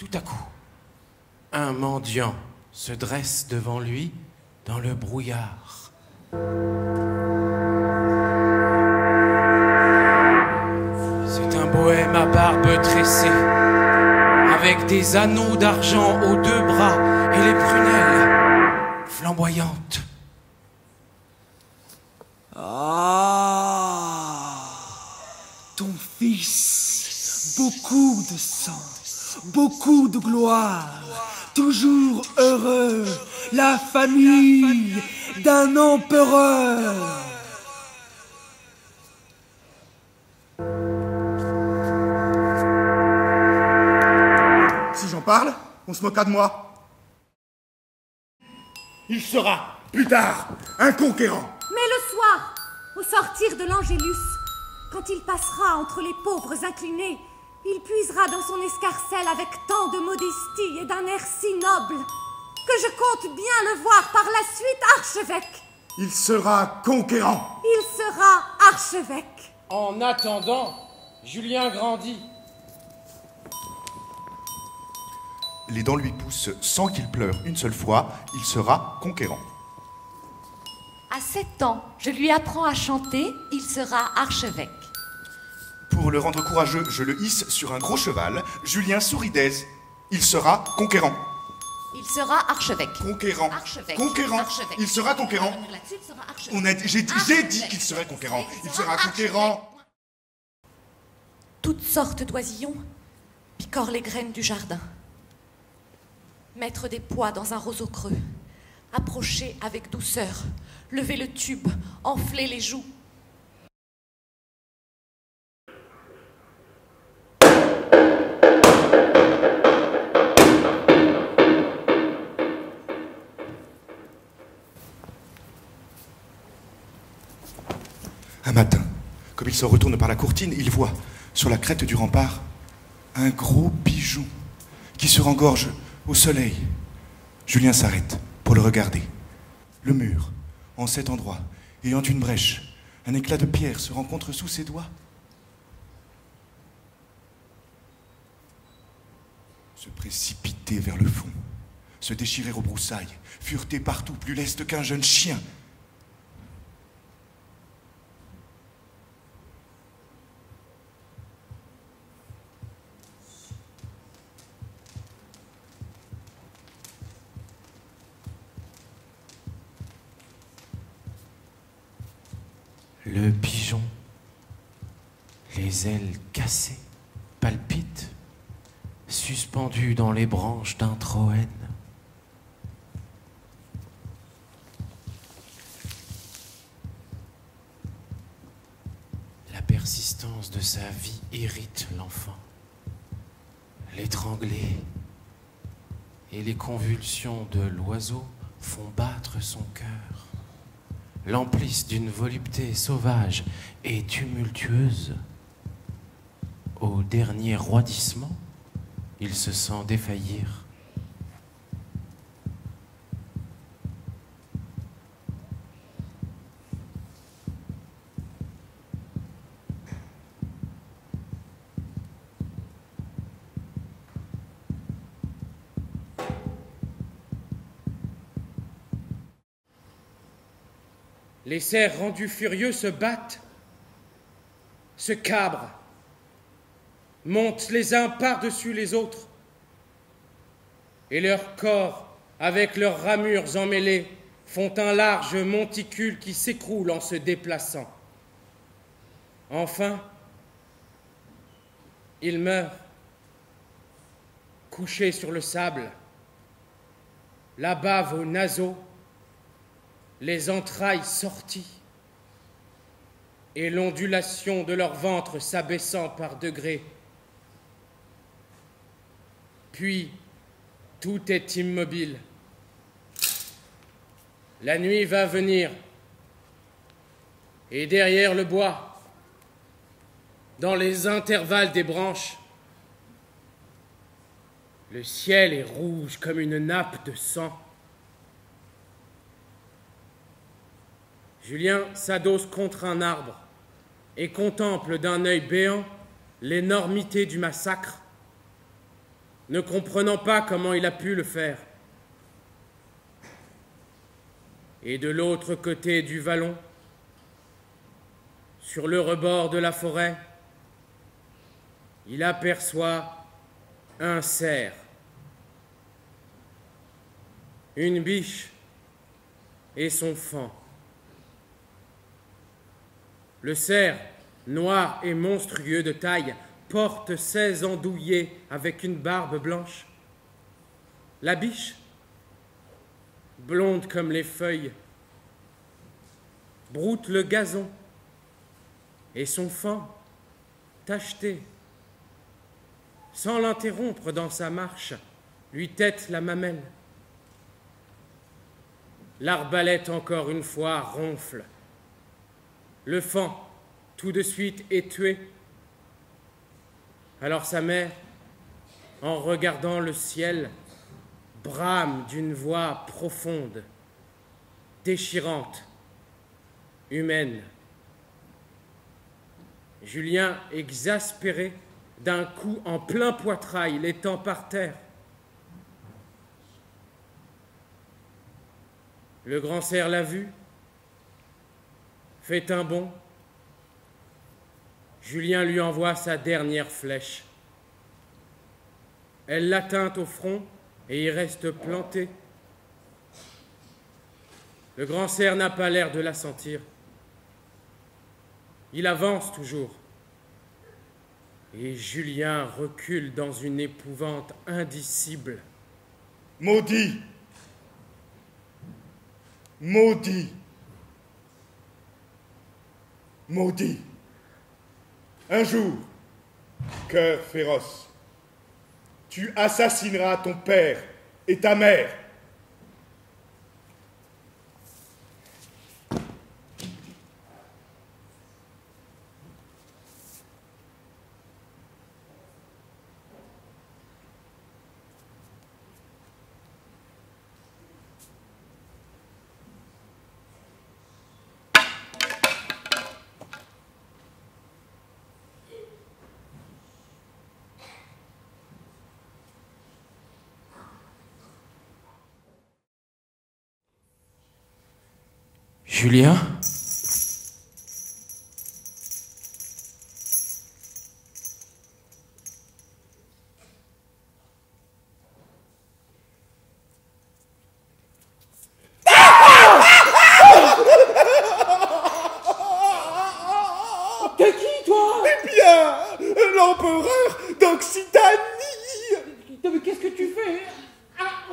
Tout à coup, un mendiant se dresse devant lui dans le brouillard. C'est un bohème à barbe tressée, avec des anneaux d'argent aux deux bras et les prunelles flamboyantes. Ah, ton fils, beaucoup de sang, beaucoup de gloire, toujours heureux, la famille d'un empereur. Si j'en parle, on se moquera de moi. Il sera, plus tard, un conquérant. Mais le soir, au sortir de l'Angélus, quand il passera entre les pauvres inclinés, il puisera dans son escarcelle avec tant de modestie et d'un air si noble que je compte bien le voir par la suite archevêque. Il sera conquérant. Il sera archevêque. En attendant, Julien grandit. Les dents lui poussent sans qu'il pleure une seule fois, il sera conquérant. À 7 ans, je lui apprends à chanter, il sera archevêque. Pour le rendre courageux, je le hisse sur un gros cheval. Julien sourit d'aise. Il sera conquérant. Il sera archevêque. Conquérant. Archevêque. Conquérant. Archevêque. Il sera conquérant. Là-dessus, il sera archevêque. J'ai dit qu'il serait conquérant. Il sera conquérant. Toutes sortes d'oisillons picorent les graines du jardin. Mettre des pois dans un roseau creux. Approcher avec douceur. Lever le tube. Enfler les joues. Un matin, comme il se retourne par la courtine, il voit, sur la crête du rempart, un gros pigeon qui se rengorge au soleil. Julien s'arrête pour le regarder. Le mur, en cet endroit, ayant une brèche, un éclat de pierre se rencontre sous ses doigts. Se précipiter vers le fond, se déchirer aux broussailles, fureter partout, plus leste qu'un jeune chien. Le pigeon, les ailes cassées, palpite, suspendu dans les branches d'un troène. La persistance de sa vie irrite l'enfant. L'étrangler et les convulsions de l'oiseau font battre son cœur, l'emplissent d'une volupté sauvage et tumultueuse. Au dernier roidissement, il se sent défaillir. Les cerfs rendus furieux se battent, se cabrent, montent les uns par-dessus les autres, et leurs corps, avec leurs ramures emmêlées, font un large monticule qui s'écroule en se déplaçant. Enfin, ils meurent, couchés sur le sable, la bave aux naseaux, les entrailles sorties, et l'ondulation de leur ventre s'abaissant par degrés. Puis, tout est immobile. La nuit va venir, et derrière le bois, dans les intervalles des branches, le ciel est rouge comme une nappe de sang. Julien s'adosse contre un arbre et contemple d'un œil béant l'énormité du massacre. ne comprenant pas comment il a pu le faire. Et de l'autre côté du vallon, sur le rebord de la forêt, il aperçoit un cerf, une biche et son faon. Le cerf, noir et monstrueux de taille, porte 16 andouillés avec une barbe blanche. La biche, blonde comme les feuilles, broute le gazon, et son faon, tacheté, sans l'interrompre dans sa marche, lui tette la mamelle. L'arbalète, encore une fois, ronfle. Le faon, tout de suite, est tué. Alors sa mère, en regardant le ciel, brame d'une voix profonde, déchirante, humaine. Julien, exaspéré, d'un coup en plein poitrail, l'étend par terre. Le grand cerf l'a vu, fait un bond. Julien lui envoie sa dernière flèche. Elle l'atteint au front et y reste plantée. Le grand cerf n'a pas l'air de la sentir. Il avance toujours. Et Julien recule dans une épouvante indicible. Maudit! Maudit! Maudit! Un jour, cœur féroce, tu assassineras ton père et ta mère. Julien? T'es qui, toi? Eh bien, l'empereur d'Occitanie! Mais qu'est-ce que tu fais?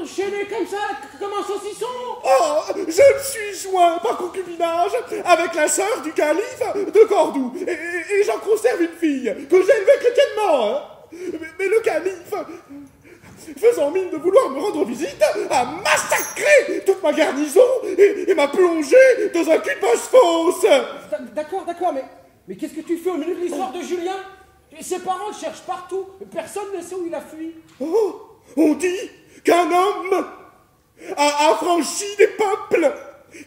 Enchaîné comme ça, comme un saucisson? Oh, je me suis joint par concubinage avec la sœur du calife de Cordoue, et j'en conserve une fille que j'ai élevée chrétiennement. Hein. Mais le calife, faisant mine de vouloir me rendre visite, a massacré toute ma garnison et m'a plongé dans un cul de fausse. D'accord, mais qu'est-ce que tu fais au milieu de l'histoire de Julien? Ses parents le cherchent partout, personne ne sait où il a fui. Oh, on dit qu'un homme a affranchi des peuples,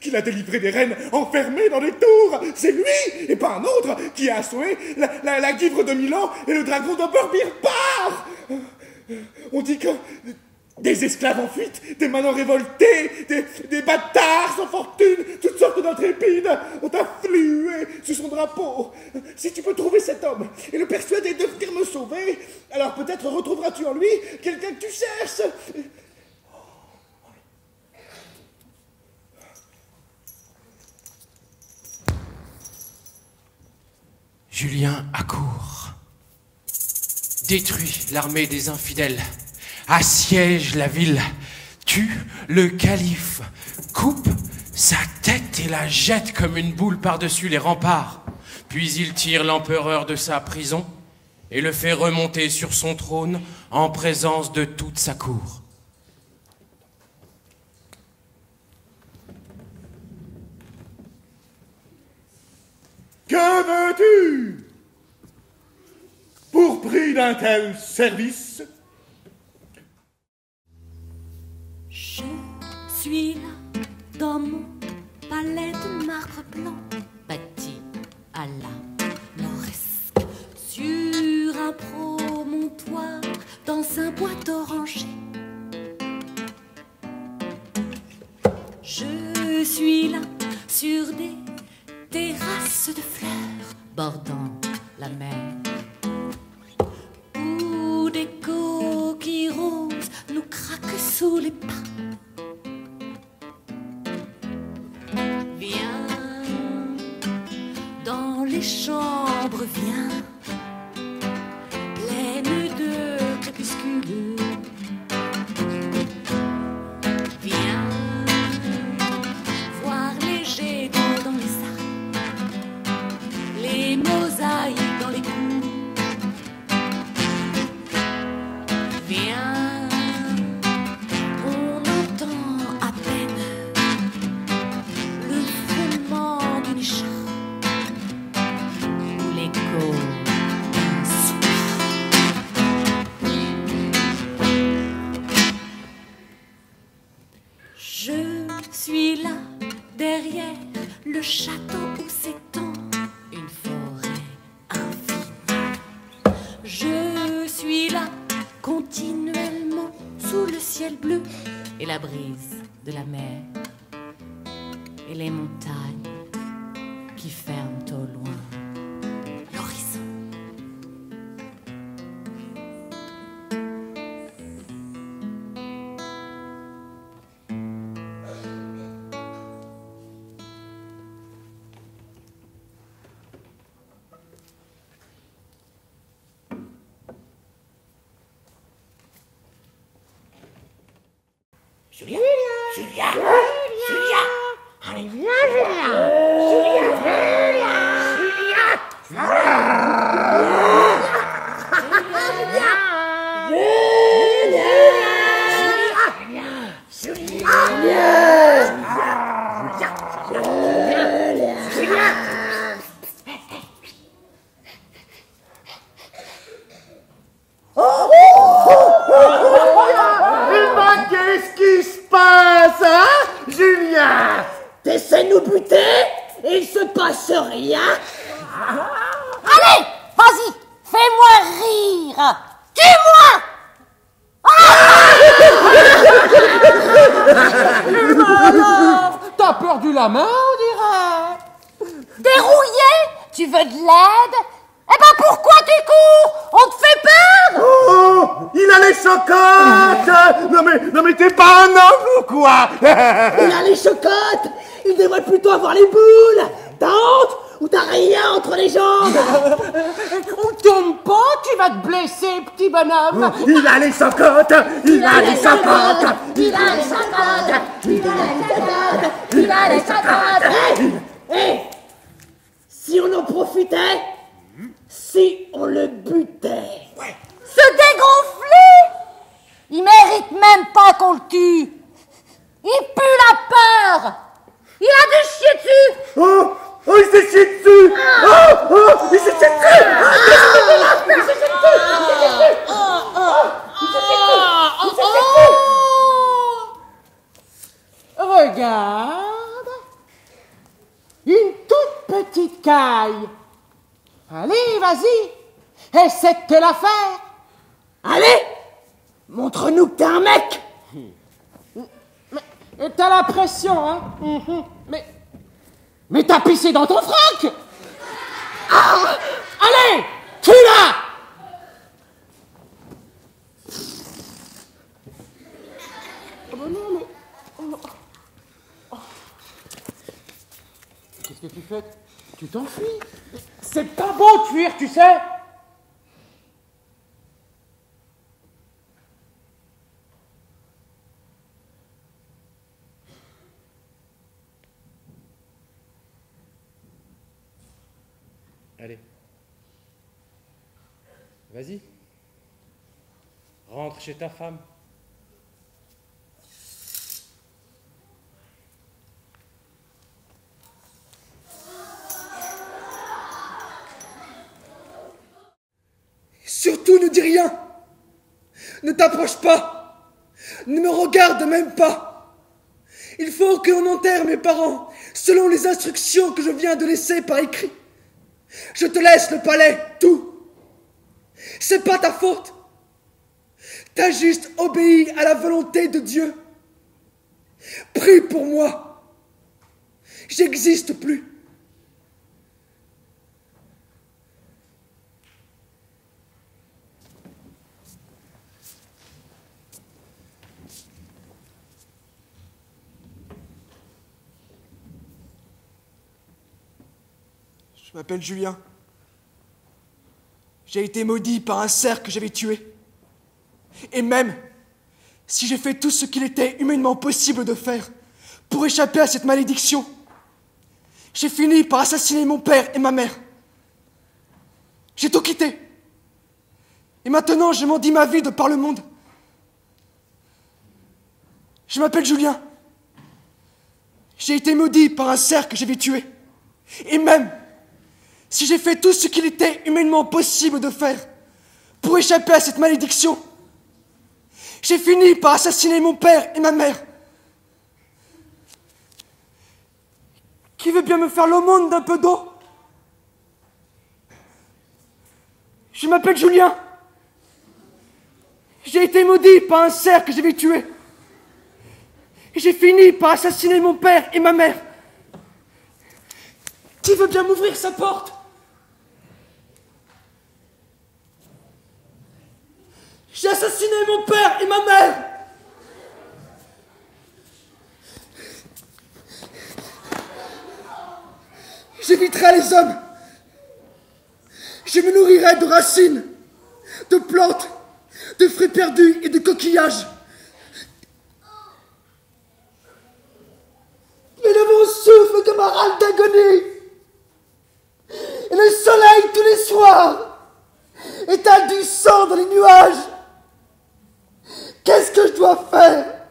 qu'il a délivré des reines enfermées dans des tours. C'est lui, et pas un autre, qui a assoé la guivre de Milan et le dragon d'Oberbirbach. On dit que des esclaves en fuite, des manants révoltés, des bâtards sans fortune, toutes sortes d'intrépides ont afflué sous son drapeau. Si tu peux trouver cet homme et le persuader de venir me sauver, alors peut-être retrouveras-tu en lui quelqu'un que tu cherches. Julien accourt, détruit l'armée des infidèles, assiège la ville, tue le calife, coupe sa tête et la jette comme une boule par-dessus les remparts. Puis il tire l'empereur de sa prison et le fait remonter sur son trône en présence de toute sa cour. Que veux-tu pour prix d'un tel service? Je suis là, dans mon palais de marbre blanc, bâti à la mauresque, sur un promontoire, dans un bois d'or la mer. Où des coquilles roses nous craquent sous les pas. Viens dans les chambres, viens, pleine de crépuscule. Viens voir les jets d'eau dans les arcs, les mosaïques dans les cours. Viens, on entend à peine le frôlement d'une écharpe ou l'écho d'un soupir. Je suis là, derrière le château où s'étend une forêt infinie. Je suis là, continuellement, sous le ciel bleu et la brise de la mer et les montagnes qui ferment au loin l'horizon. Julien, Julien, Julien, allez viens Julien, Qu'est-ce qui se passe, hein, Julien? t'essaies de nous buter et il se passe rien. Allez, vas-y, fais-moi rire. Tue-moi. Alors, t'as perdu la main, on dirait. Dérouillé, tu veux de l'aide? Eh ben pourquoi tu cours? On te fait peur? Oh, il a les chocottes. Non mais t'es pas un homme ou quoi? Il a les chocottes. Il devrait plutôt avoir les boules. T'as honte ou t'as rien entre les jambes? On tourne pas, tu vas te blesser, petit bonhomme. Il a les chocottes. Il a les chocottes. Il a les chocottes. Il a les chocottes. Il a les chocottes. Hé, si on en profitait, si on le butait. Se dégonfler. Il mérite même pas qu'on le tue. Il pue la peur. Il a dû chier dessus. Oh, il s'est chié dessus. Oh, il s'est chié dessus. Il s'est chié dessus. Regarde. Une toute petite caille. Allez, vas-y. Essaie de te la faire. Allez, montre-nous que t'es un mec. Mais t'as la pression, hein. Mais t'as pissé dans ton froc. Allez, tue-la. Qu'est-ce que tu fais? Tu t'enfuis. C'est pas bon de fuir, tu sais. Allez. Vas-y. Rentre chez ta femme. Surtout ne dis rien. Ne t'approche pas. Ne me regarde même pas. Il faut que l'on enterre mes parents selon les instructions que je viens de laisser par écrit. Je te laisse le palais, tout. C'est pas ta faute. T'as juste obéi à la volonté de Dieu. Prie pour moi. J'existe plus. Je m'appelle Julien. J'ai été maudit par un cerf que j'avais tué. Et même si j'ai fait tout ce qu'il était humainement possible de faire pour échapper à cette malédiction, j'ai fini par assassiner mon père et ma mère. J'ai tout quitté. Et maintenant, je mendie ma vie de par le monde. Je m'appelle Julien. J'ai été maudit par un cerf que j'avais tué. Et même si j'ai fait tout ce qu'il était humainement possible de faire pour échapper à cette malédiction, j'ai fini par assassiner mon père et ma mère. Qui veut bien me faire l'aumône d'un peu d'eau? Je m'appelle Julien. J'ai été maudit par un cerf que j'avais tué. Et j'ai fini par assassiner mon père et ma mère. Qui veut bien m'ouvrir sa porte? J'ai assassiné mon père et ma mère. J'éviterai les hommes. Je me nourrirai de racines, de plantes, de fruits perdus et de coquillages. Mais le vent souffle comme un râle d'agonie. Et le soleil tous les soirs étale du sang dans les nuages. Qu'est-ce que je dois faire?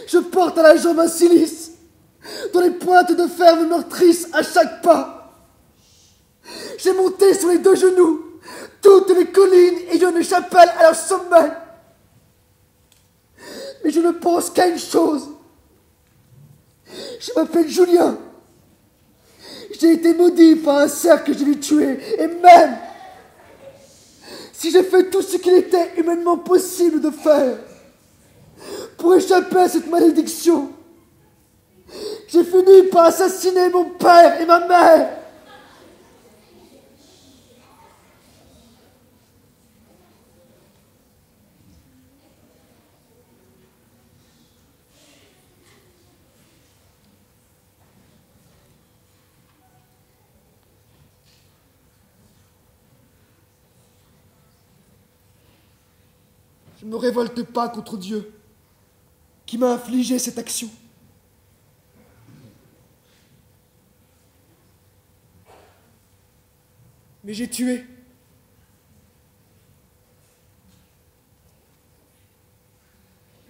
Je porte à la jambe un cilice dont les pointes de fer me meurtrissent à chaque pas. J'ai monté sur les deux genoux toutes les collines ayant une chapelle à leur sommet. Mais je ne pense qu'à une chose. Je m'appelle Julien. J'ai été maudit par un cerf que je vais tuer. Et même si j'ai fait tout ce qu'il était humainement possible de faire pour échapper à cette malédiction, j'ai fini par assassiner mon père et ma mère. Je ne me révolte pas contre Dieu qui m'a infligé cette action. Mais j'ai tué.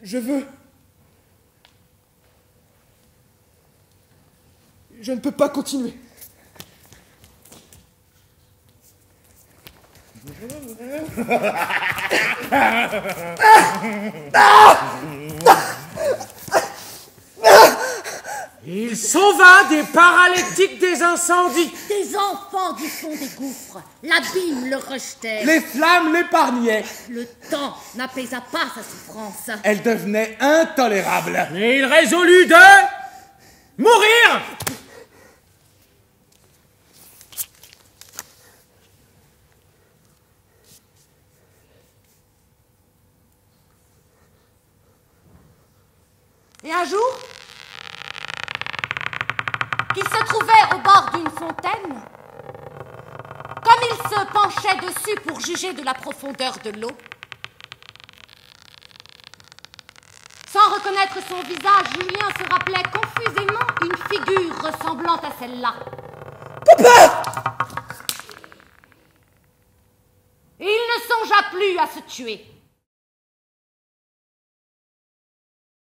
Je veux. Je ne peux pas continuer. Il sauva des paralytiques des incendies. Des enfants du fond des gouffres. L'abîme le rejetait. Les flammes l'épargnaient. Le temps n'apaisa pas sa souffrance. Elle devenait intolérable. Et il résolut de mourir. Et un jour, qu'il se trouvait au bord d'une fontaine, comme il se penchait dessus pour juger de la profondeur de l'eau, sans reconnaître son visage, Julien se rappelait confusément une figure ressemblant à celle-là. Papa! Et il ne songea plus à se tuer.